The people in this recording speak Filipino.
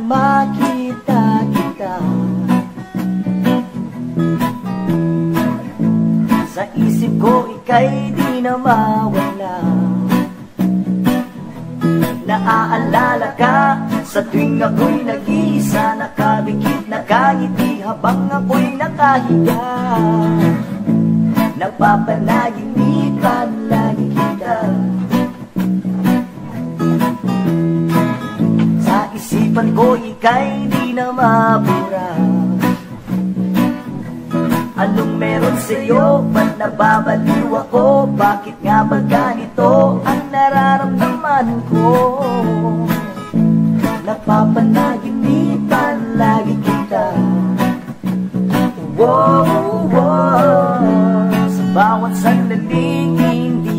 makita kita. Sa isip ko ika'y di na mawala. Naaalala ka sa tuwing ako'y nag-iisa, nakabikit, nakangiti habang ako'y nakahiga. Napapanaginipan lagi kita. Sa isipan ko ika'y di na mabura. Anong meron sa'yo? Ba't nababaliw ako? Bakit nga ba ganito ang nararamdaman ko? Napapanaginipan lagi kita. Wow, wow. Sa bawat sandali